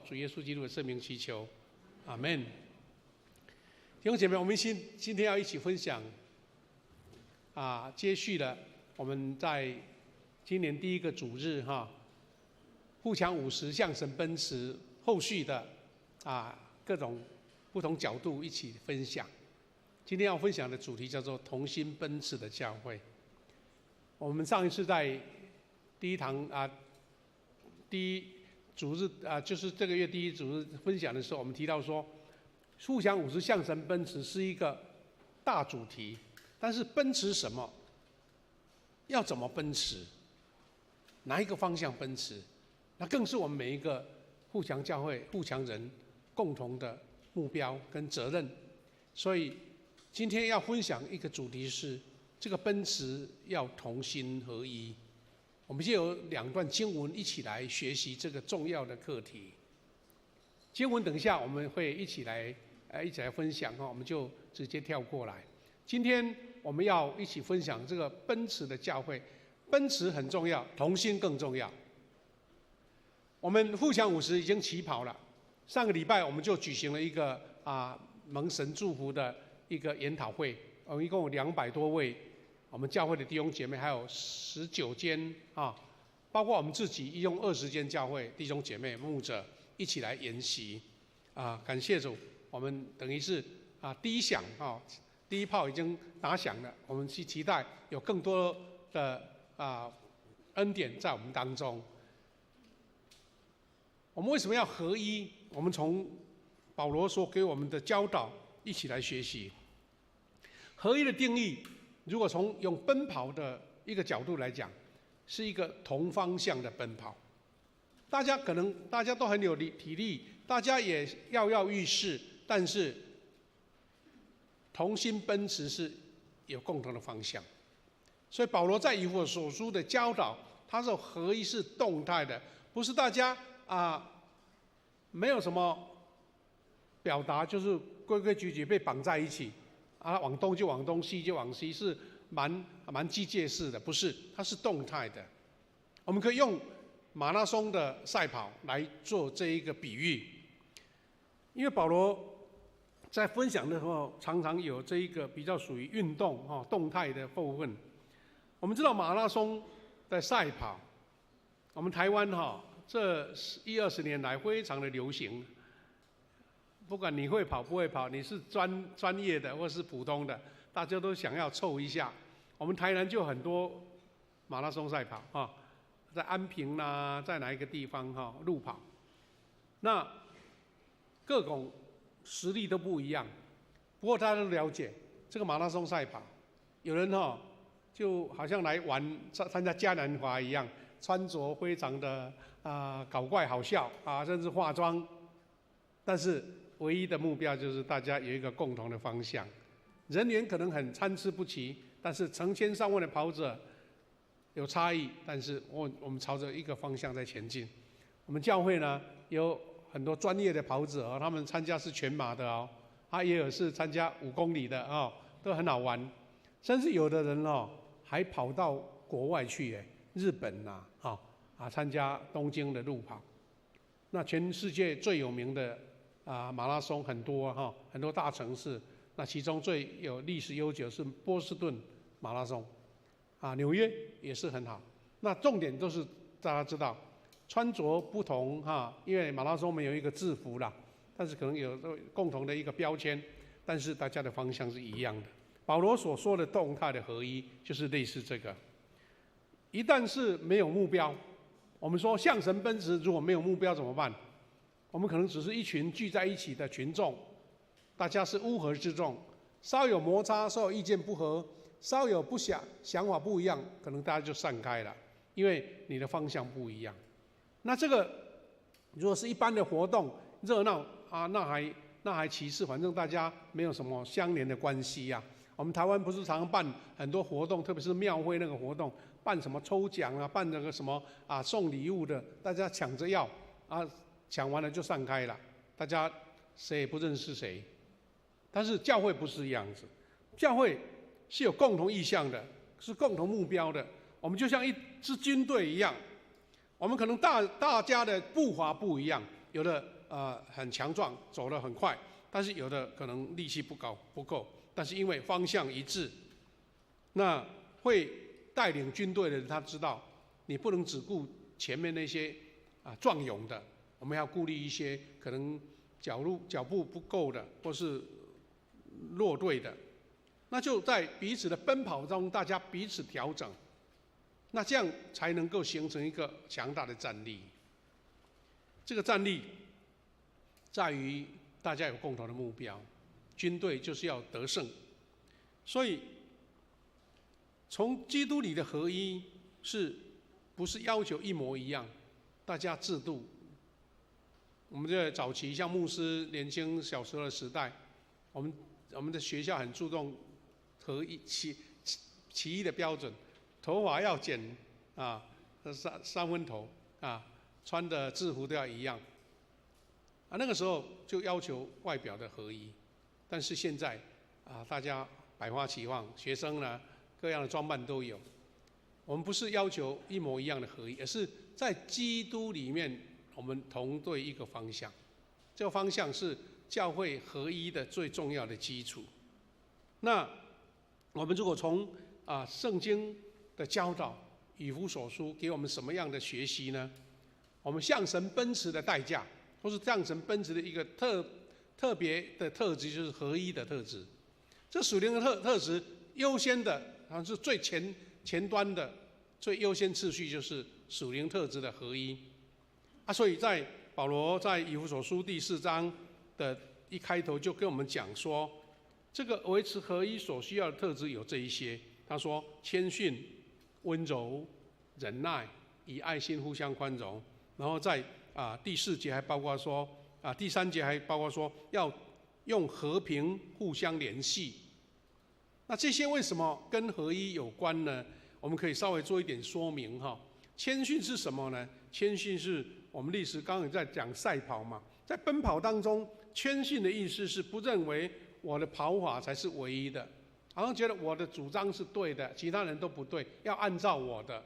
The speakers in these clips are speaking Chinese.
主耶稣基督的圣名祈求，阿们。弟兄姐妹，我们今天要一起分享接续了我们在今年第一个主日互强50向神奔驰后续的各种不同角度一起分享。今天要分享的主题叫做同心奔驰的教会。我们上一次在第一堂第一主日就是这个月第一主日分享的时候，我们提到说，互强50向神奔驰是一个大主题，但是奔驰什么？要怎么奔驰？哪一个方向奔驰？那更是我们每一个互强教会、互强人共同的目标跟责任。所以今天要分享一个主题是，这个奔驰要同心合一。我们就有2段经文一起来学习这个重要的课题。经文等一下我们会一起来分享我们就直接跳过来。今天我们要一起分享这个奔驰的教会。奔驰很重要，同心更重要。我们互强50已经起跑了，上个礼拜我们就举行了一个蒙神祝福的一个研讨会，我们一共有200多位我们教会的弟兄姐妹，还有19间包括我们自己一共20间教会弟兄姐妹牧者一起来研习感谢主，我们等于是第一响第一炮已经打响了，我们期待有更多的恩典在我们当中。我们为什么要合一？我们从保罗所给我们的教导一起来学习。合一的定义，如果从用奔跑的一个角度来讲，是一个同方向的奔跑。大家都很有体力，大家也跃跃欲试，但是同心奔驰是有共同的方向。所以保罗在以弗所书的教导，他说合一是动态的，不是大家没有什么表达，就是规规矩矩被绑在一起往东就往东，西就往西，是蛮机械式的，不是，它是动态的。我们可以用马拉松的赛跑来做这一个比喻，因为保罗在分享的时候常常有这一个比较属于运动动态的部分。我们知道马拉松的赛跑，我们台湾这10-20年来非常的流行。不管你会跑不会跑，你是专业的或是普通的，大家都想要凑一下。我们台南就很多马拉松赛跑在安平啦，在哪一个地方路跑，那各种实力都不一样。不过大家都了解这个马拉松赛跑，有人就好像来参加嘉年华一样，穿着非常的搞怪好笑甚至化妆，但是唯一的目标就是大家有一个共同的方向。人员可能很参差不齐，但是成千上万的跑者有差异，但是我们朝着一个方向在前进。我们教会呢有很多专业的跑者他们参加是全马的也有是参加5公里的都很好玩。甚至有的人还跑到国外去日本参加东京的路跑。那全世界最有名的马拉松很多很多大城市，那其中最有历史悠久是波士顿马拉松纽约也是很好。那重点都是大家知道穿着不同因为马拉松没有一个制服啦，但是可能有共同的一个标签，但是大家的方向是一样的。保罗所说的动态的合一就是类似这个。一旦是没有目标，我们说向神奔驰，如果没有目标怎么办？我们可能只是一群聚在一起的群众，大家是乌合之众，稍有摩擦，稍有意见不合，稍有想法不一样，可能大家就散开了，因为你的方向不一样。那这个如果是一般的活动热闹那还其次，反正大家没有什么相连的关系我们台湾不是常常办很多活动，特别是庙会那个活动，办什么抽奖办那个什么送礼物的，大家抢着要抢完了就散开了，大家谁也不认识谁。但是教会不是这样子，教会是有共同意向的，是共同目标的。我们就像一支军队一样，我们可能大家的步伐不一样，有的很强壮，走得很快，但是有的可能力气不够，但是因为方向一致，那会带领军队的人他知道，你不能只顾前面那些壮勇的，我们要顾虑一些可能脚步不够的，或是落队的，那就在彼此的奔跑中，大家彼此调整，那这样才能够形成一个强大的战力。这个战力在于大家有共同的目标，军队就是要得胜，所以从基督里的合一是不是要求一模一样？大家制度，我们这早期像牧师年轻小时候的时代，我们的学校很注重合一起一的标准，头发要剪三分头穿的制服都要一样那个时候就要求外表的合一，但是现在大家百花齐放，学生呢各样的装扮都有。我们不是要求一模一样的合一，而是在基督里面，我们同对一个方向。这个方向是教会合一的最重要的基础。那我们如果从圣经的教导以弗所书给我们什么样的学习呢？我们向神奔驰的代价，或是向神奔驰的一个特别的特质，就是合一的特质。这属灵的特质优先的，是最前端的最优先次序，就是属灵特质的合一所以在保罗在以弗所书第4章的一开头就跟我们讲说，这个维持合一所需要的特质有这一些。他说谦逊、温柔、忍耐，以爱心互相宽容。然后在第4节还包括说第3节还包括说要用和平互相联系。那这些为什么跟合一有关呢？我们可以稍微做一点说明谦逊是什么呢？谦逊是我们历史刚刚在讲赛跑嘛，在奔跑当中，谦逊的意思是不认为我的跑法才是唯一的，好像觉得我的主张是对的，其他人都不对，要按照我的。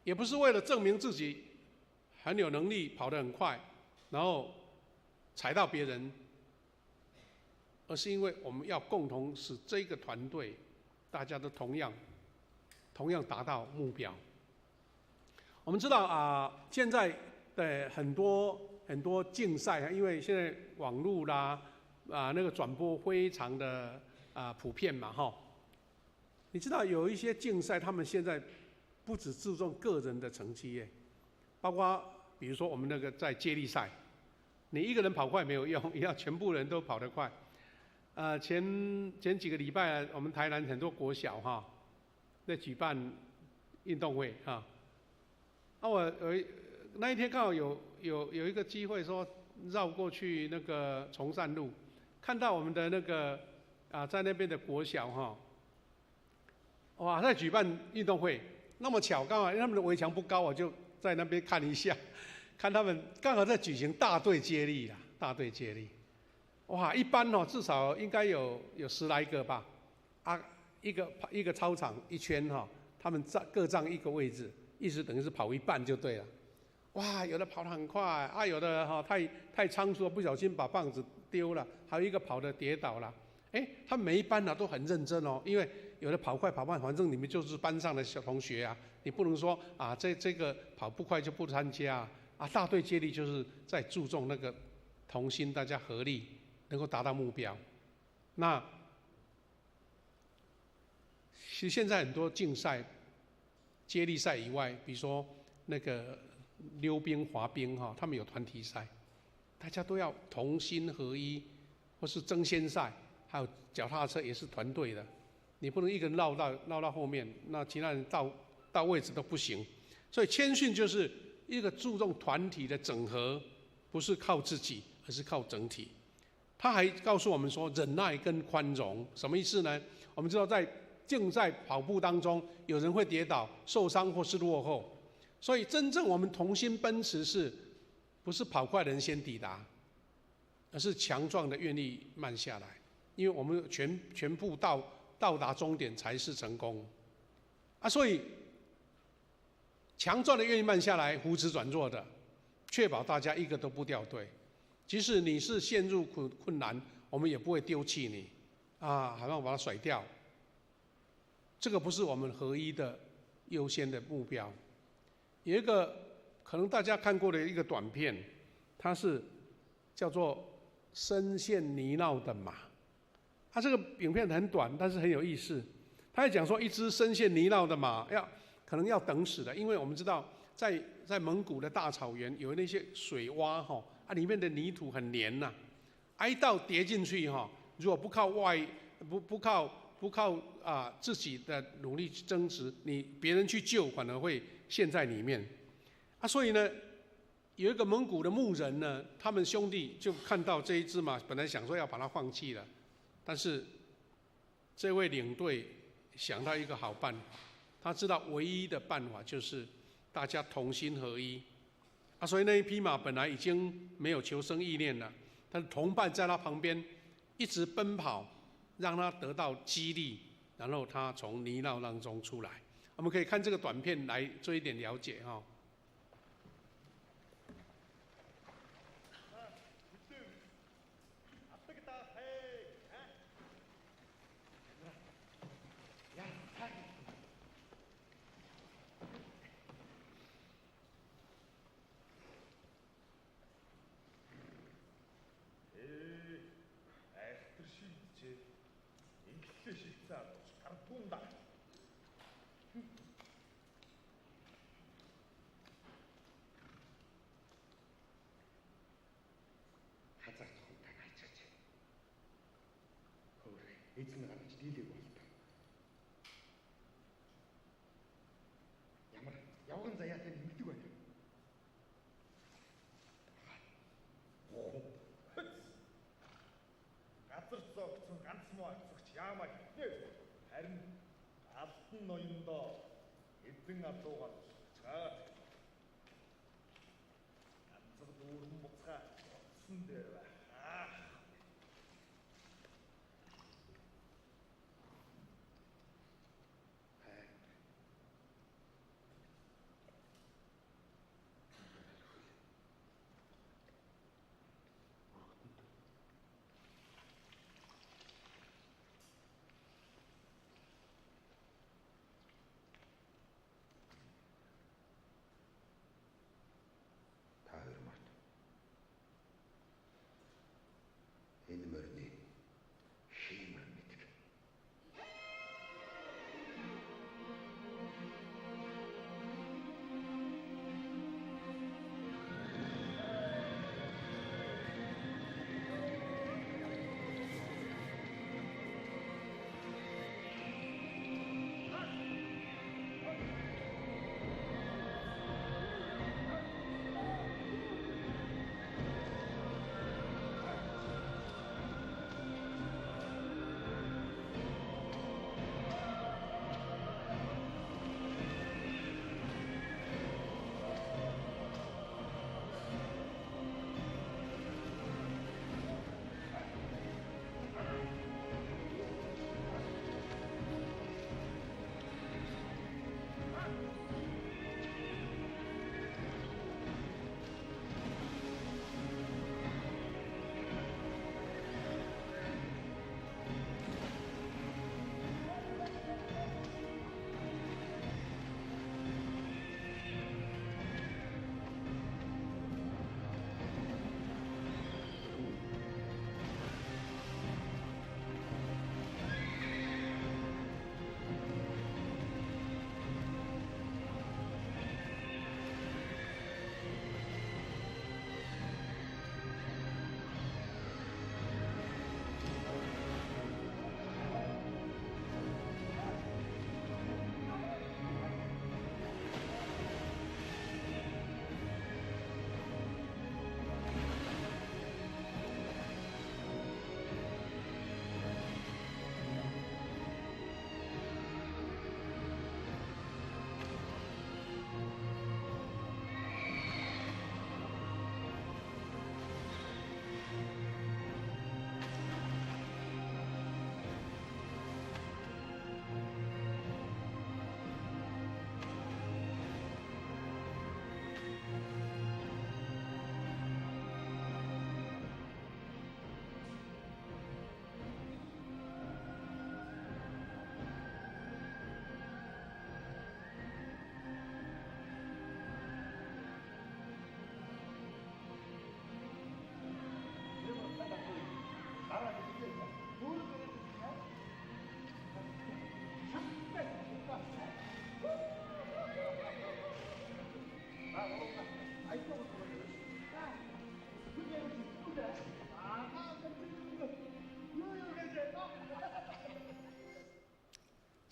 也不是为了证明自己很有能力，跑得很快，然后踩到别人，而是因为我们要共同使这个团队大家都同样达到目标。我们知道现在的很多竞赛因为现在网络啦那个转播非常的普遍嘛你知道有一些竞赛，他们现在不只注重个人的成绩包括比如说我们那个在接力赛，你一个人跑快没有用，要全部人都跑得快。前几个礼拜我们台南很多国小在举办运动会我那一天刚好有一个机会说绕过去那个崇善路，看到我们的那个在那边的国小哇在举办运动会，那么巧刚好他们的围墙不高，我就在那边看一下，看他们刚好在举行大队接力哇一般至少应该有10来个吧一个操场一圈他们各占一个位置，意思等于是跑一半就对了。哇有的跑得很快有的太仓促不小心把棒子丢了，还有一个跑得跌倒了。他们每一班都很认真因为有的跑快跑慢，反正你们就是班上的小同学你不能说这个跑不快就不参加大队接力就是在注重那个同心，大家合力能够达到目标。那其实现在很多竞赛、接力赛以外，比如说那个溜冰、滑冰他们有团体赛，大家都要同心合一，或是争先赛，还有脚踏车也是团队的，你不能一个人绕到后面，那其他人到位置都不行。所以谦逊就是一个注重团体的整合，不是靠自己，而是靠整体。他还告诉我们说，忍耐跟宽容什么意思呢？我们知道在竞赛跑步当中，有人会跌倒、受伤或是落后，所以真正我们同心奔驰不是跑快的人先抵达，而是强壮的愿意慢下来，因为我们全部到达终点才是成功所以强壮的愿意慢下来，扶持软弱的，确保大家一个都不掉队。即使你是陷入困难，我们也不会丢弃你，好像把它甩掉。这个不是我们合一的优先的目标。有一个可能大家看过的一个短片，它是叫做深陷泥淖的马。它这个影片很短，但是很有意思。他还讲说，一只深陷泥淖的马可能要等死的，因为我们知道在蒙古的大草原有那些水洼里面的泥土很黏呐，一到跌进去如果不靠自己的努力增值，别人去救反而会陷在里面。所以呢，有一个蒙古的牧人呢，他们兄弟就看到这一只马，本来想说要把它放弃了，但是这位领队想到一个好办法，他知道唯一的办法就是大家同心合一。所以那一匹马本来已经没有求生意念了，但是同伴在他旁边一直奔跑，让他得到激励，然后他从泥淖当中出来。我们可以看这个短片来做一点了解Эзэн гарч дийлэг болдог. Ямар явган заяатай нэмдэг байна. Газар зогцсон ганц муу агцагч яамаа хитнэ. Харин алтан ноёндоо эдэн адуугаар цаад. Ганцар дүүрэн буцаа утсан дээр байна.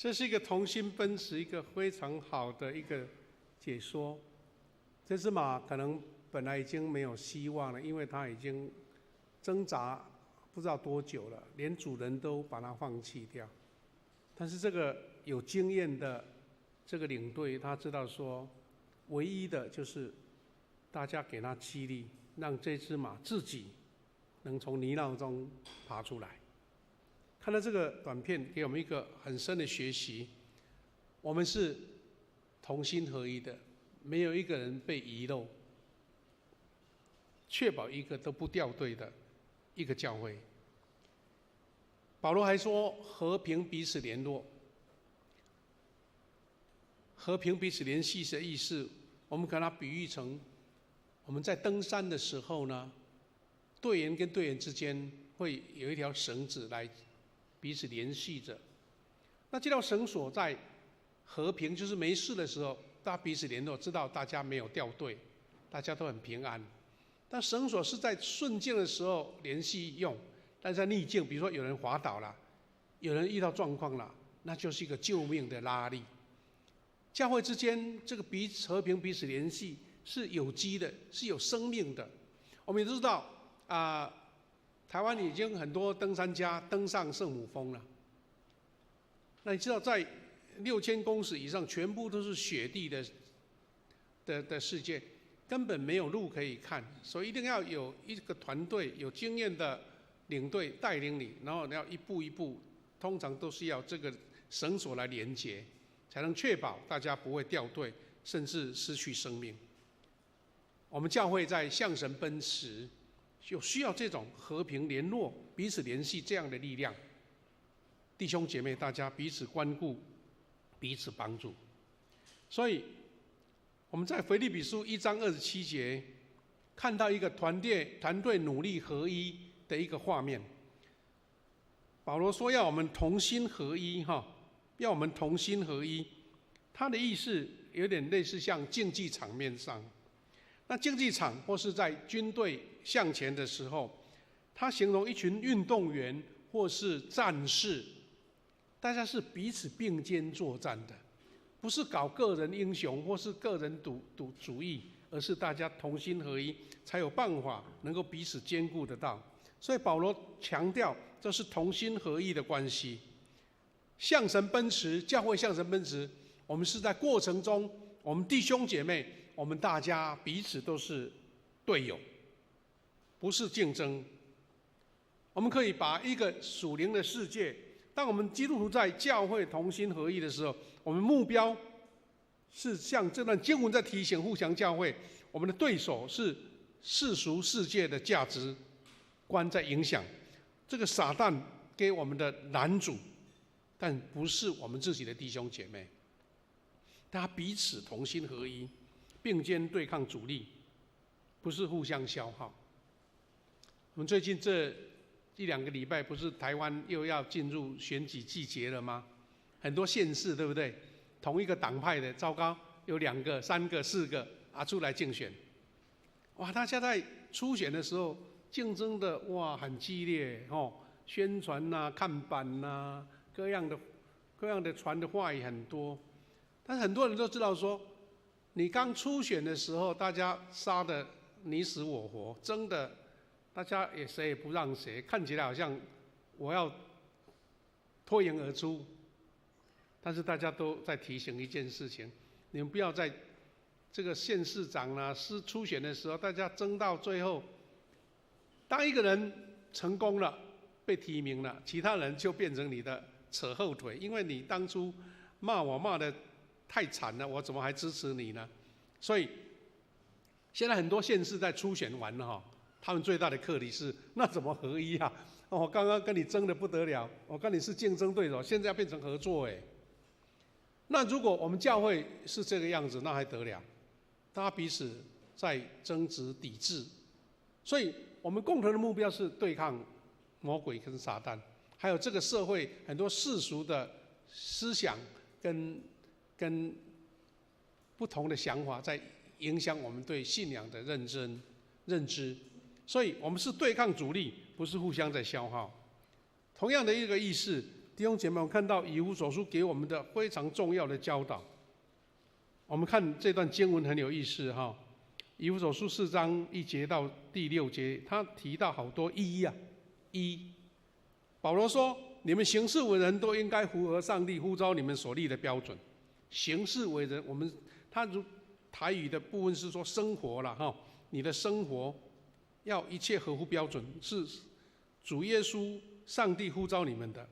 这是一个同心奔驰，一个非常好的一个解说。这只马可能本来已经没有希望了，因为它已经挣扎不知道多久了，连主人都把它放弃掉。但是这个有经验的这个领队，他知道说，唯一的就是大家给他激励，让这只马自己能从泥淖中爬出来。看到这个短片，给我们一个很深的学习：我们是同心合一的，没有一个人被遗漏，确保一个都不掉队的一个教会。保罗还说，和平彼此联络。和平彼此联系的意思，我们把它比喻成，我们在登山的时候呢，队员跟队员之间会有一条绳子来彼此联系着。那这条绳索在和平，就是没事的时候，大家彼此联络，知道大家没有掉队，大家都很平安。但绳索是在顺境的时候联系用，但是在逆境，比如说有人滑倒了，有人遇到状况了，那就是一个救命的拉力。教会之间这个彼此和平、彼此联系是有机的，是有生命的。我们也知道台湾已经很多登山家登上圣母峰了。那你知道，在6000公尺以上，全部都是雪地的世界，根本没有路可以看，所以一定要有一个团队，有经验的领队带领你，然后你要一步一步，通常都是要这个绳索来连接，才能确保大家不会掉队，甚至失去生命。我们教会在向神奔驰，就需要这种和平联络、彼此联系这样的力量。弟兄姐妹，大家彼此关顾，彼此帮助。所以我们在腓立比书1章27节看到一个团队努力合一的一个画面。保罗说要我们同心合一，要我们同心合一。他的意思有点类似像竞技场面上，那竞技场或是在军队向前的时候，他形容一群运动员或是战士，大家是彼此并肩作战的，不是搞个人英雄或是个人主义，而是大家同心合一，才有办法能够彼此兼顾得到。所以保罗强调，这是同心合一的关系。向神奔驰，教会向神奔驰，我们是在过程中，我们弟兄姐妹，我们大家彼此都是队友，不是竞争。我们可以把一个属灵的世界，当我们基督徒在教会同心合一的时候，我们目标是像这段经文在提醒互相教会，我们的对手是世俗世界的价值观在影响，这个撒旦给我们的拦阻，但不是我们自己的弟兄姐妹。大家彼此同心合一，并肩对抗主力，不是互相消耗。我们最近这1-2个礼拜，不是台湾又要进入选举季节了吗？很多县市，对不对？同一个党派的，糟糕，有2个、3个、4个出来竞选。哇，大家在初选的时候竞争的很激烈宣传看板各样的传的话也很多。但是很多人都知道说，你刚初选的时候，大家杀得你死我活，争的大家谁也不让谁，看起来好像我要脱颖而出。但是大家都在提醒一件事情：你们不要在这个县市长初选的时候，大家争到最后，当一个人成功了，被提名了，其他人就变成你的扯后腿，因为你当初骂我骂得太惨了，我怎么还支持你呢？所以现在很多县市在初选完了他们最大的课题是，那怎么合一啊？我刚刚跟你争得不得了，我跟你是竞争对手，现在要变成合作那如果我们教会是这个样子，那还得了？大家彼此在争执抵制，所以我们共同的目标是对抗魔鬼跟撒旦，还有这个社会很多世俗的思想跟不同的想法，在影响我们对信仰的认知。所以我们是对抗主力，不是互相在消耗。同样的一个意思，弟兄姐妹，我们看到以弗所书给我们的非常重要的教导。我们看这段经文很有意思哈，以弗所书4章1节到第6节，他提到好多一。保罗说：“你们行事为人都应该符合上帝呼召你们所立的标准。行事为人，他如台语的部分是说生活了哈，你的生活要一切合乎标准，是主耶稣、上帝呼召你们的。”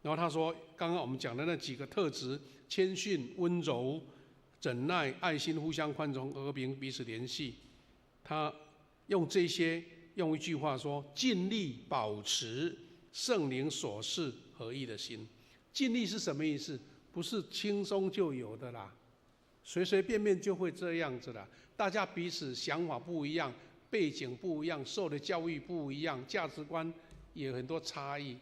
然后他说，刚刚我们讲的那几个特质：谦逊、温柔、忍耐、爱心、互相宽容、和平、彼此联系。他用这些，用一句话说：尽力保持圣灵所示合一的心。尽力是什么意思？不是轻松就有的啦，随随便便就会这样子啦。大家彼此想法不一样，背景不一样，受的教育不一样，价值观也有很多差异。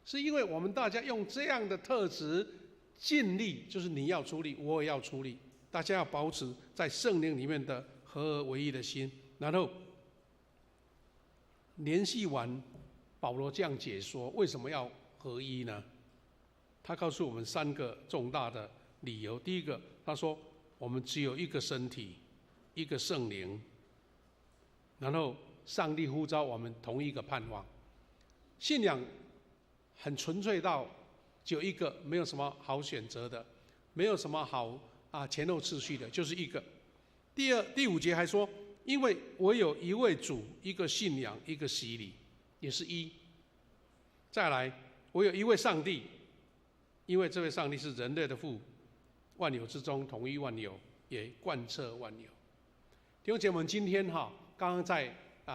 是因为我们大家用这样的特质尽力，就是你要出力，我也要出力，大家要保持在圣灵里面的合而为一的心。然后联系完，保罗这样解说为什么要合一呢？他告诉我们3个重大的理由。第一个，他说我们只有一个身体，一个圣灵，然后上帝呼召我们同一个盼望。信仰很纯粹到只有一个，没有什么好选择的，没有什么好前后次序的，就是一个。第5节还说，因为我有一位主，一个信仰，一个洗礼，也是一。再来，我有一位上帝，因为这位上帝是人类的父，万有之中统一万有，也贯彻万有。弟兄姐妹们，今天刚刚在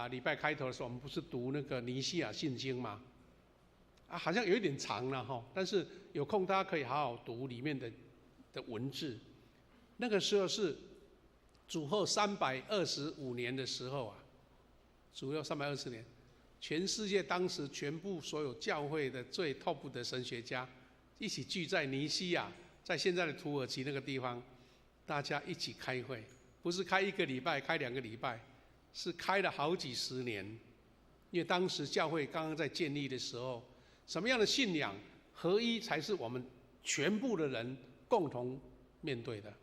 礼拜开头的时候，我们不是读那个尼西亚信经吗？好像有一点长了哈，但是有空大家可以好好读里面的文字。那个时候是主后325年的时候主后320年，全世界当时全部所有教会的最 top 的神学家一起聚在尼西亚，在现在的土耳其那个地方，大家一起开会，不是开1个礼拜，开2个礼拜，是开了好几十年。因为当时教会刚刚在建立的时候，什么样的信仰合一才是我们全部的人共同面对的？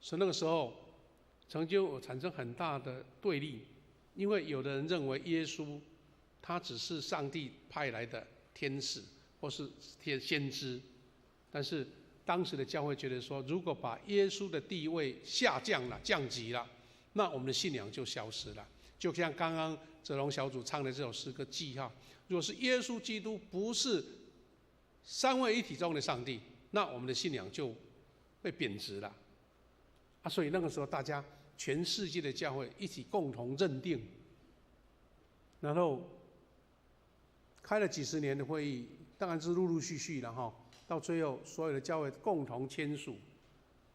所以那个时候曾经有产生很大的对立，因为有的人认为耶稣他只是上帝派来的天使或是先知，但是当时的教会觉得说，如果把耶稣的地位下降了、降级了，那我们的信仰就消失了。就像刚刚哲龙小组唱的这首诗歌记号，如果是耶稣基督不是3位一体中的上帝，那我们的信仰就被贬值了。所以那个时候大家全世界的教会一起共同认定，然后开了几十年的会议，当然是陆陆续续了到最后所有的教会共同签署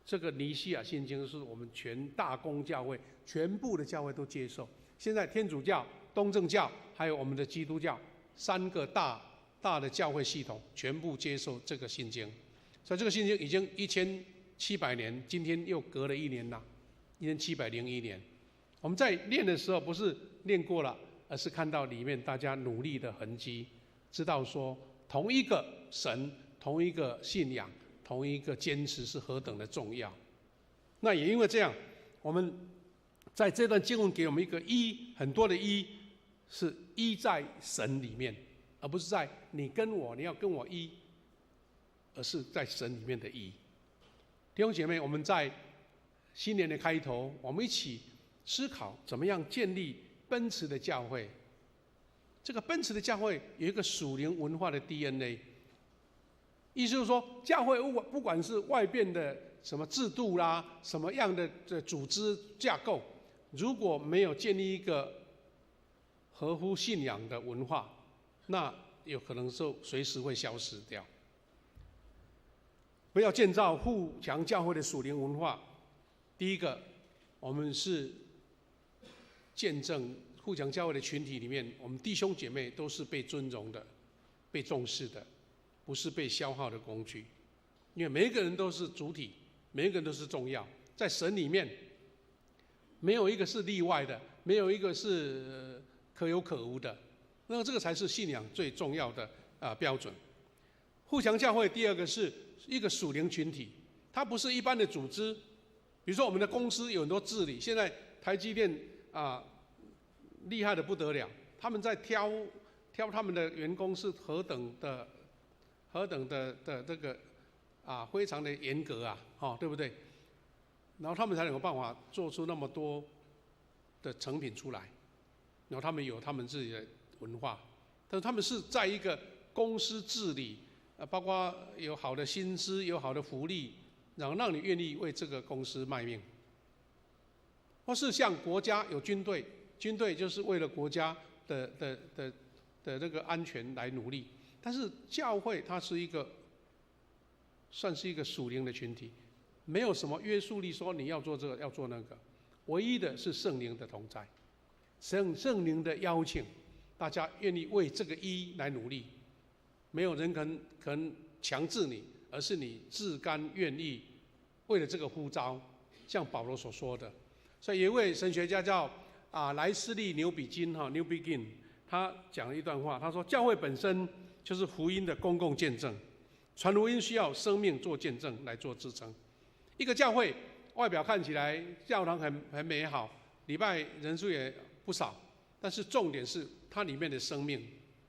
这个尼西亚信经，是我们全大公教会全部的教会都接受。现在天主教、东正教还有我们的基督教3个大的教会系统全部接受这个信经，所以这个信经已经1700年，今天又隔了1年了，1701年。我们在念的时候不是念过了，而是看到里面大家努力的痕迹，知道说同一个神、同一个信仰、同一个坚持是何等的重要。那也因为这样，我们在这段经文给我们一个很多的是在神里面，而不是在你跟我，你要跟我而是在神里面的弟兄姐妹，我们在新年的开头，我们一起思考怎么样建立奔驰的教会。这个奔驰的教会有一个属灵文化的 DNA， 意思就是说，教会不管是外边的什么制度啦，什么样的组织架构，如果没有建立一个合乎信仰的文化，那有可能就随时会消失掉。不要建造富强教会的属灵文化。第一个，我们是见证富强教会的群体里面，我们弟兄姐妹都是被尊荣的、被重视的，不是被消耗的工具。因为每一个人都是主体，每一个人都是重要，在神里面没有一个是例外的，没有一个是可有可无的。那这个才是信仰最重要的标准。富强教会第二个是一个属灵群体，它不是一般的组织。比如说我们的公司有很多治理，现在台积电厉害的不得了，他们在挑他们的员工是何等的这个非常的严格对不对？然后他们才有办法做出那么多的成品出来，然后他们有他们自己的文化，但是他们是在一个公司治理，包括有好的薪资，有好的福利，然后让你愿意为这个公司卖命。或是像国家有军队，军队就是为了国家的这个安全来努力。但是教会它是算是一个属灵的群体，没有什么约束力说你要做这个要做那个，唯一的是圣灵的同在，圣灵的邀请，大家愿意为这个一来努力，没有人可能强制你，而是你自甘愿意为了这个呼召，像保罗所说的。所以有一位神学家叫莱斯利·牛比金New Begin， 他讲了一段话，他说教会本身就是福音的公共见证，传福音需要生命做见证来做支撑。一个教会外表看起来教堂很美好，礼拜人数也不少，但是重点是它里面的生命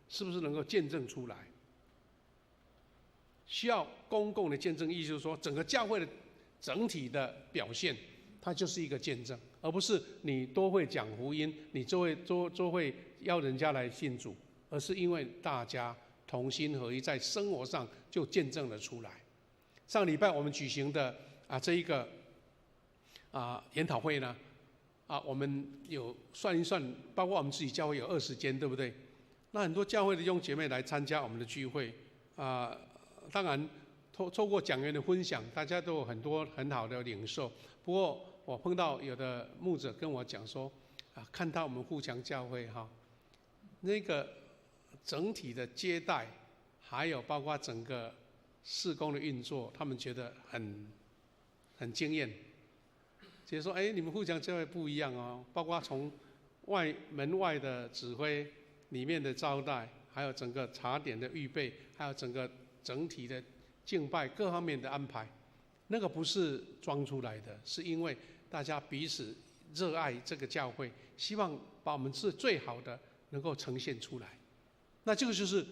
是不是能够见证出来？需要公共的见证，意思就是说整个教会的整体的表现，它就是一个见证，而不是你多会讲福音，你就会要人家来信主，而是因为大家同心合一，在生活上就见证了出来。上礼拜我们举行的这一个研讨会呢，我们有算一算，包括我们自己教会有20间，对不对？那很多教会的弟兄姐妹来参加我们的聚会当然透过讲员的分享，大家都有很多很好的领受。不过我碰到有的牧者跟我讲说，看到我们富强教会那个整体的接待，还有包括整个事工的运作，他们觉得很惊艳。觉得说，你们富强教会不一样哦，包括从门外的指挥，里面的招待，还有整个茶点的预备，还有整体的敬拜各方面的安排，那个不是装出来的，是因为大家彼此热爱这个教会，希望把我们最好的能够呈现出来。那这个就是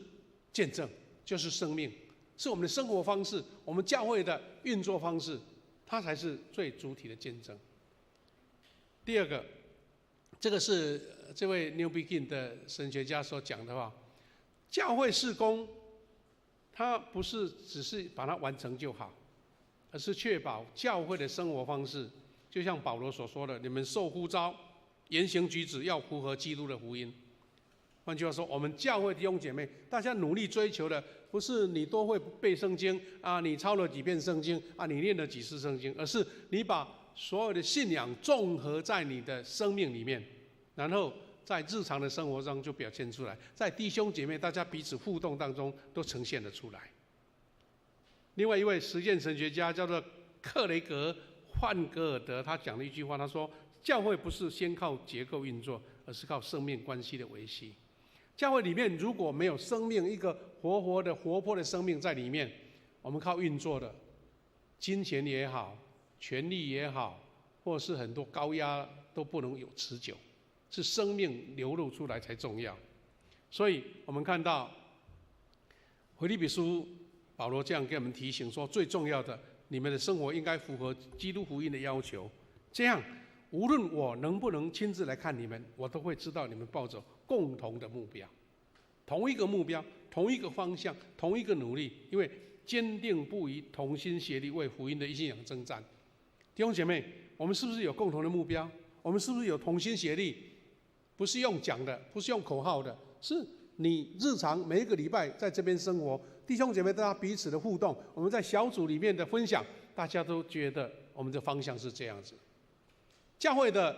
见证，就是生命，是我们的生活方式，我们教会的运作方式，它才是最主体的见证。第二个，这个是这位 New Begin 的神学家所讲的话，教会事工，它不是只是把它完成就好，而是确保教会的生活方式，就像保罗所说的，你们受呼召，言行举止要符合基督的福音。换句话说，我们教会弟兄姐妹，大家努力追求的，不是你多会背圣经你抄了几遍圣经你念了几次圣经，而是你把所有的信仰综合在你的生命里面，然后在日常的生活中就表现出来，在弟兄姐妹大家彼此互动当中都呈现了出来。另外一位实践神学家叫做克雷格·范格尔德，他讲了一句话，他说：教会不是先靠结构运作，而是靠生命关系的维系。教会里面如果没有生命，一个活泼的生命在里面，我们靠运作的金钱也好，权力也好，或是很多高压都不能有持久，是生命流露出来才重要。所以我们看到腓立比书保罗这样给我们提醒说，最重要的，你们的生活应该符合基督福音的要求，这样无论我能不能亲自来看你们，我都会知道你们抱着共同的目标，同一个目标，同一个方向，同一个努力，因为坚定不移，同心协力为福音的信仰征战。弟兄姐妹，我们是不是有共同的目标？我们是不是有同心协力？不是用讲的，不是用口号的，是你日常每一个礼拜在这边生活，弟兄姐妹大家彼此的互动，我们在小组里面的分享，大家都觉得我们的方向是这样子。教会的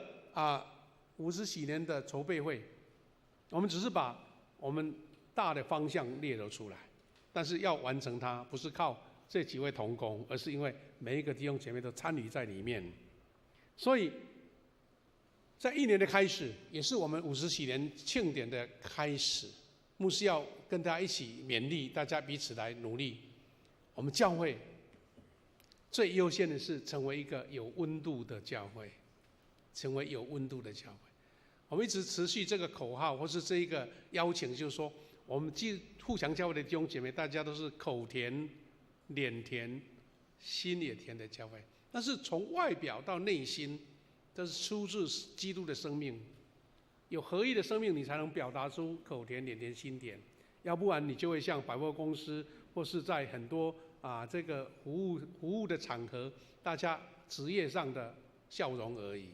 50几年的筹备会，我们只是把我们大的方向列了出来，但是要完成它，不是靠这几位同工，而是因为每一个弟兄姐妹都参与在里面。所以在1年的开始，也是我们50几年庆典的开始。牧师要跟大家一起勉励，大家彼此来努力。我们教会最优先的是成为一个有温度的教会，成为有温度的教会。我们一直持续这个口号，或是这一个邀请，就是说，我们互相教会的弟兄姐妹，大家都是口甜、脸甜、心也甜的教会。但是从外表到内心，这是出自基督的生命。有合一的生命，你才能表达出口甜、脸甜、心甜。要不然，你就会像百货公司，或是在很多这个服务的场合，大家职业上的笑容而已，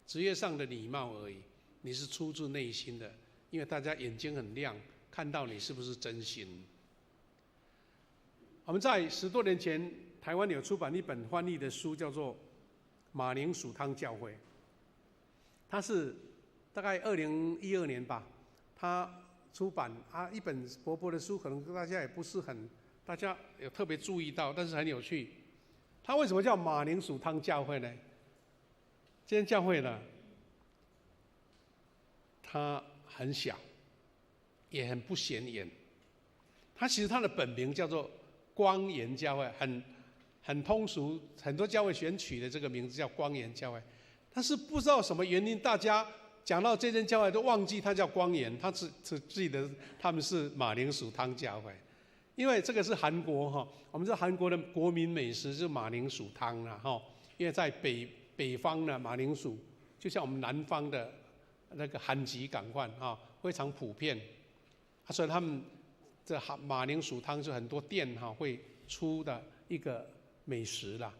职业上的礼貌而已。你是出自内心的，因为大家眼睛很亮，看到你是不是真心。我们在10多年前，台湾有出版一本翻译的书，叫做《马铃薯汤教会》，它是大概2012年吧，它出版一本薄薄的书，可能大家也不是很，大家有特别注意到，但是很有趣。它为什么叫马铃薯汤教会呢？这间教会呢，它很小，也很不显眼。它其实它的本名叫做光岩教会，很通俗，很多教会选取的这个名字叫光岩教会。但是不知道什么原因，大家讲到这间教会都忘记它叫光岩，他只记得他们是马铃薯汤教会，因为这个是韩国哈，我们知道韩国的国民美食是马铃薯汤啦哈，因为在北方呢，马铃薯就像我们南方的那个韩籍港饭啊，非常普遍，所以他们这马铃薯汤是很多店哈会出的一个美食啦。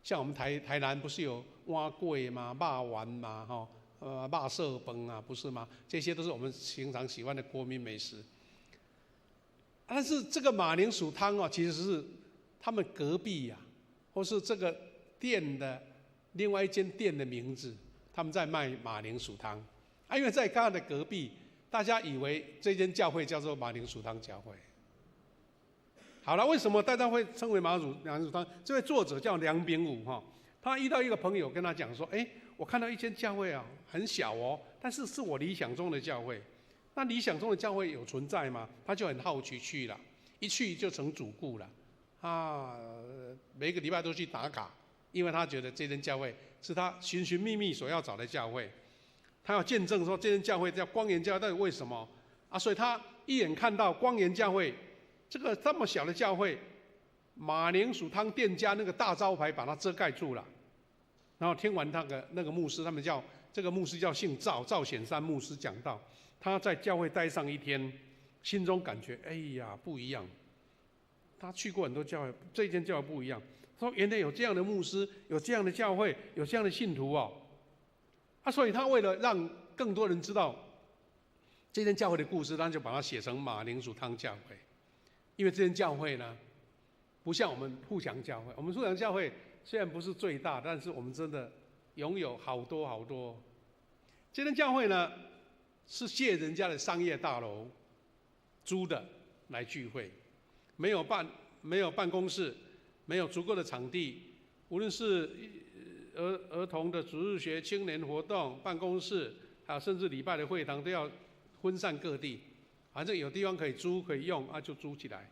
像我们台南不是有碗粿嘛、肉丸嘛哈。肉色崩啊，不是吗？这些都是我们平常喜欢的国民美食。但是这个马铃薯汤哦，其实是他们隔壁呀，或是这个店的另外一间店的名字，他们在卖马铃薯汤。因为在刚刚的隔壁，大家以为这间教会叫做马铃薯汤教会。好了，为什么大家会称为马铃薯汤？这位作者叫梁炳武哈，他遇到一个朋友跟他讲说，我看到一间教会啊，很小哦，但是是我理想中的教会。那理想中的教会有存在吗？他就很好奇去了，一去就成主顾了，每个礼拜都去打卡，因为他觉得这间教会是他寻寻觅觅所要找的教会。他要见证说这间教会叫光岩教会，到底为什么所以他一眼看到光岩教会这个这么小的教会，马铃薯汤店家那个大招牌把它遮盖住了。然后听完那个牧师，他们这个牧师叫姓赵显山牧师讲道，他在教会待上1天，心中感觉不一样。他去过很多教会，这间教会不一样。说原来有这样的牧师，有这样的教会，有这样的信徒哦。所以他为了让更多人知道这间教会的故事，他就把它写成马铃薯汤教会。因为这间教会呢，不像我们富强教会，我们富强教会虽然不是最大，但是我们真的拥有好多好多。这间教会呢，是借人家的商业大楼租的来聚会，没有办公室，没有足够的场地，无论是儿童的主日学、青年活动、办公室，还有甚至礼拜的会堂，都要分散各地。反正有地方可以租可以用就租起来。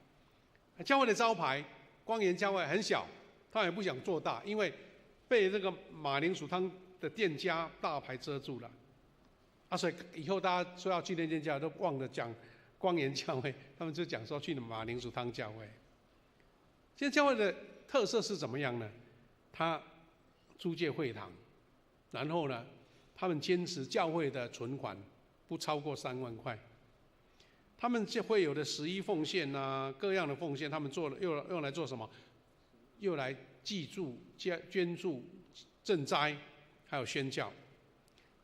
教会的招牌光岩教会很小。他也不想做大，因为被这个马铃薯汤的店家大牌遮住了。所以以后大家说要去那间教会，都忘了讲光岩教会，他们就讲说去马铃薯汤教会。这间教会的特色是怎么样呢？他租借会堂，然后呢，他们坚持教会的存款不超过3万块。他们就会有的11奉献啊，各样的奉献，他们做了用来做什么？又来祭祝、捐助、赈灾，还有宣教。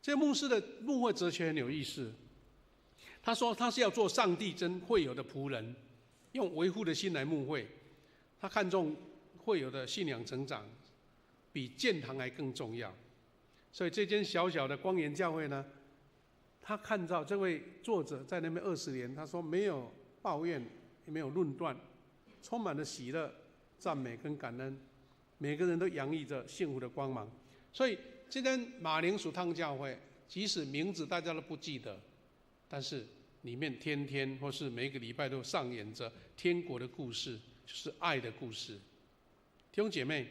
这牧师的牧会哲学很有意思。他说他是要做上帝真会友的仆人，用维护的心来牧会。他看重会友的信仰成长，比建堂还更重要。所以这间小小的光岩教会呢，他看到这位作者在那边20年，他说没有抱怨，也没有论断，充满了喜乐、赞美跟感恩，每个人都洋溢着幸福的光芒。所以这间马铃薯汤教会，即使名字大家都不记得，但是里面天天或是每个礼拜都上演着天国的故事，就是爱的故事。弟兄姐妹，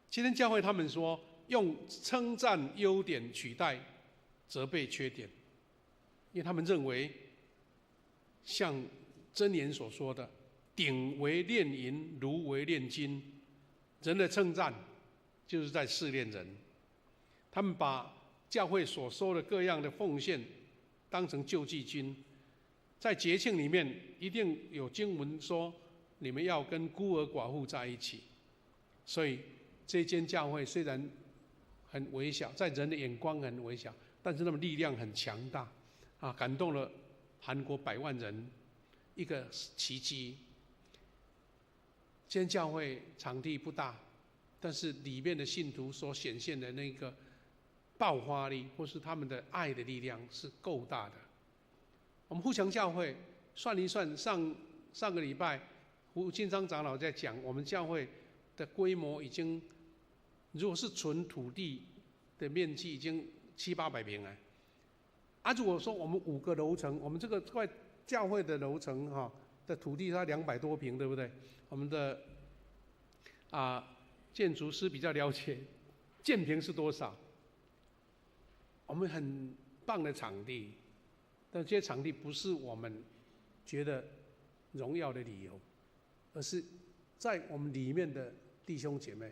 今天教会他们说用称赞优点取代责备缺点，因为他们认为像箴言所说的鼎为炼银，炉为炼金，人的称赞就是在试炼人。他们把教会所收的各样的奉献当成救济金，在节庆里面一定有经文说你们要跟孤儿寡妇在一起。所以这间教会虽然很微小，在人的眼光很微小，但是那么力量很强大啊，感动了韩国100万人，一个奇迹。这间教会场地不大，但是里面的信徒所显现的那个爆发力，或是他们的爱的力量是够大的。我们富强教会算一算，上个礼拜胡金章长老在讲，我们教会的规模已经，如果是纯土地的面积已经700-800平了。啊，如果说我们5个楼层，我们这个块教会的楼层的土地它200多平，对不对？我们的建筑师比较了解，建平是多少？我们很棒的场地，但这些场地不是我们觉得荣耀的理由，而是在我们里面的弟兄姐妹，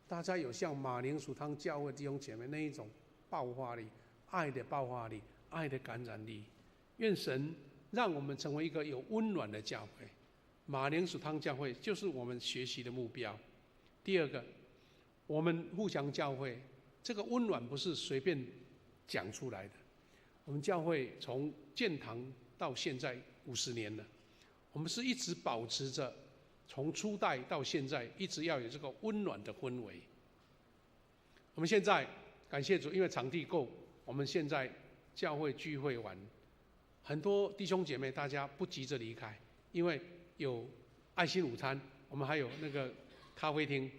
大家有像马铃薯汤教会弟兄姐妹那一种爆发力、爱的爆发力、爱的感染力。愿神让我们成为一个有温暖的教会。马铃薯汤教会就是我们学习的目标。第二个，我们富强教会这个温暖不是随便讲出来的。我们教会从建堂到现在50年了，我们是一直保持着从初代到现在一直要有这个温暖的氛围。我们现在感谢主，因为场地够，我们现在教会聚会完，很多弟兄姐妹大家不急着离开，因为有爱心午餐，我们还有那个咖啡厅、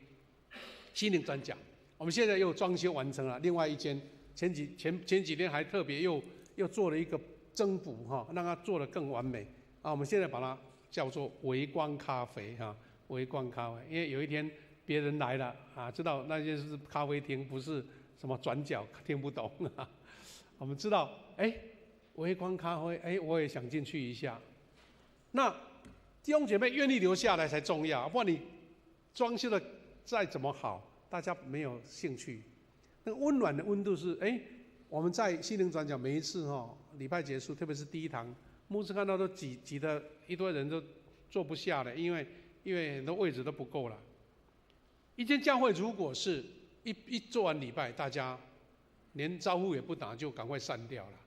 心灵转角。我们现在又装修完成了，另外一间前几天还特别又做了一个增补让它做得更完美啊！我们现在把它叫做微光咖啡微光咖啡，因为有一天别人来了知道那间是咖啡厅，不是什么转角，听不懂我们知道微光咖啡我也想进去一下。那弟兄姐妹愿意留下来才重要，不然你装修的再怎么好，大家没有兴趣。那个温暖的温度是我们在心灵转角每一次礼拜结束，特别是第一堂，牧师看到都挤得一堆人都坐不下了，因为很多位置都不够了。一间教会如果是一做完礼拜，大家连招呼也不打就赶快散掉了，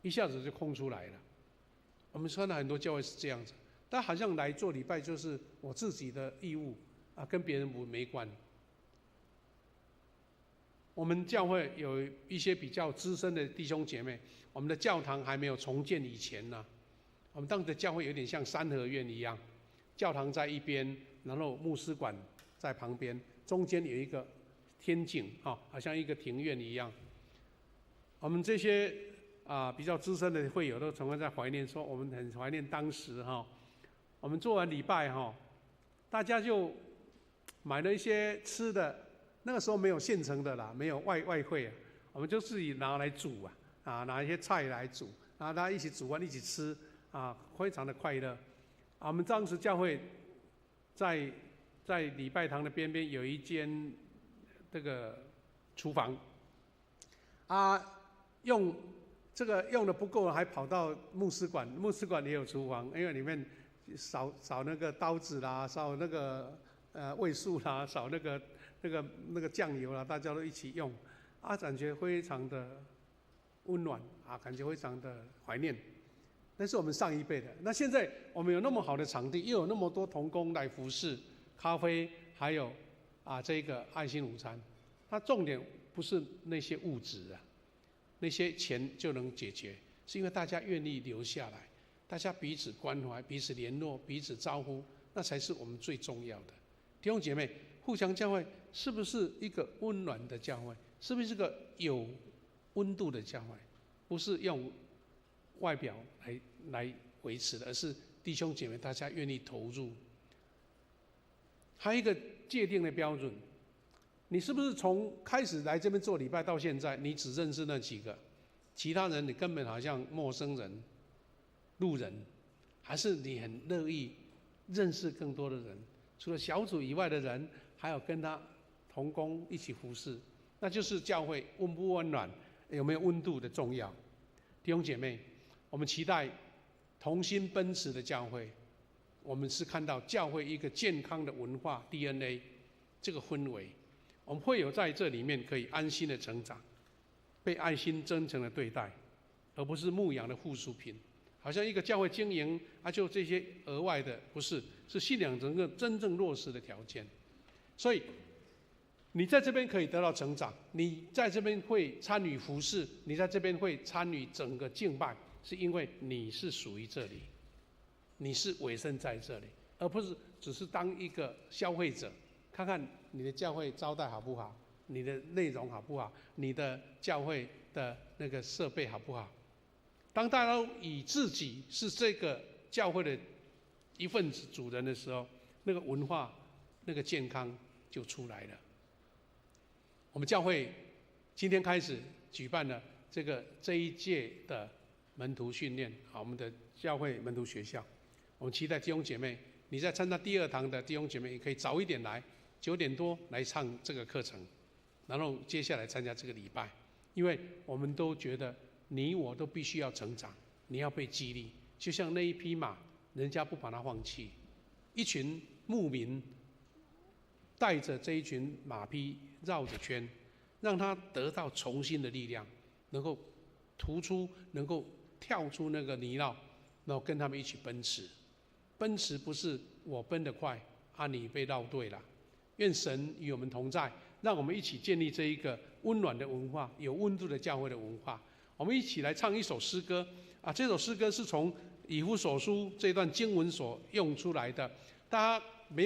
一下子就空出来了。我们看到很多教会是这样子，但好像来做礼拜就是我自己的义务跟别人没关。我们教会有一些比较资深的弟兄姐妹，我们的教堂还没有重建以前呢，我们当时的教会有点像三合院一样，教堂在一边，然后牧师馆在旁边，中间有一个天井好像一个庭院一样。我们这些比较资深的会友都常常在怀念说，我们很怀念当时我们做完礼拜大家就买了一些吃的。那个时候没有现成的啦，没有外汇我们就自己拿来煮拿一些菜来煮，然后大家一起煮完一起吃非常的快乐。我们当时教会在礼拜堂的边边有一间这个厨房用的不够，还跑到牧师馆也有厨房，因为里面扫那个刀子啦，扫那个味素啦，扫那个酱油啦，大家都一起用感觉非常的温暖感觉非常的怀念。那是我们上一辈的。那现在我们有那么好的场地，又有那么多同工来服侍，咖啡，还有这个爱心午餐。它重点不是那些物质那些钱就能解决，是因为大家愿意留下来，大家彼此关怀、彼此联络、彼此招呼，那才是我们最重要的。弟兄姐妹，富强教会是不是一个温暖的教会？是不是一个有温度的教会？不是用外表来维持的，而是弟兄姐妹大家愿意投入。还有一个界定的标准，你是不是从开始来这边做礼拜到现在，你只认识那几个，其他人你根本好像陌生人、路人，还是你很乐意认识更多的人？除了小组以外的人，还有跟他同工一起服侍，那就是教会温不温暖、有没有温度的重要。弟兄姐妹，我们期待同心奔驰的教会，我们是看到教会一个健康的文化 DNA 这个氛围，我们会有在这里面可以安心的成长，被爱心真诚的对待，而不是牧养的附属品。好像一个教会经营就这些额外的，不是，是信仰整个真正落实的条件。所以你在这边可以得到成长，你在这边会参与服事，你在这边会参与整个敬拜，是因为你是属于这里，你是委身在这里，而不是只是当一个消费者，看看你的教会招待好不好，你的内容好不好，你的教会的那个设备好不好。当大家都以自己是这个教会的一份子、主人的时候，那个文化、那个健康就出来了。我们教会今天开始举办了这一届的门徒训练，我们的教会门徒学校。我们期待弟兄姐妹，你在参加第2堂的弟兄姐妹，也可以早一点来，9点多来上这个课程，然后接下来参加这个礼拜，因为我们都觉得你我都必须要成长，你要被激励，就像那一匹马，人家不把它放弃，一群牧民带着这一群马匹绕着圈，让它得到重新的力量，能够突出，能够跳出那个泥淖，然后跟他们一起奔驰。奔驰不是我奔得快，你被绕队了。愿神与我们同在，让我们一起建立这一个温暖的文化，有温度的教会的文化。我们一起来唱一首诗歌这首诗歌是从以弗所书这段经文所用出来的，大家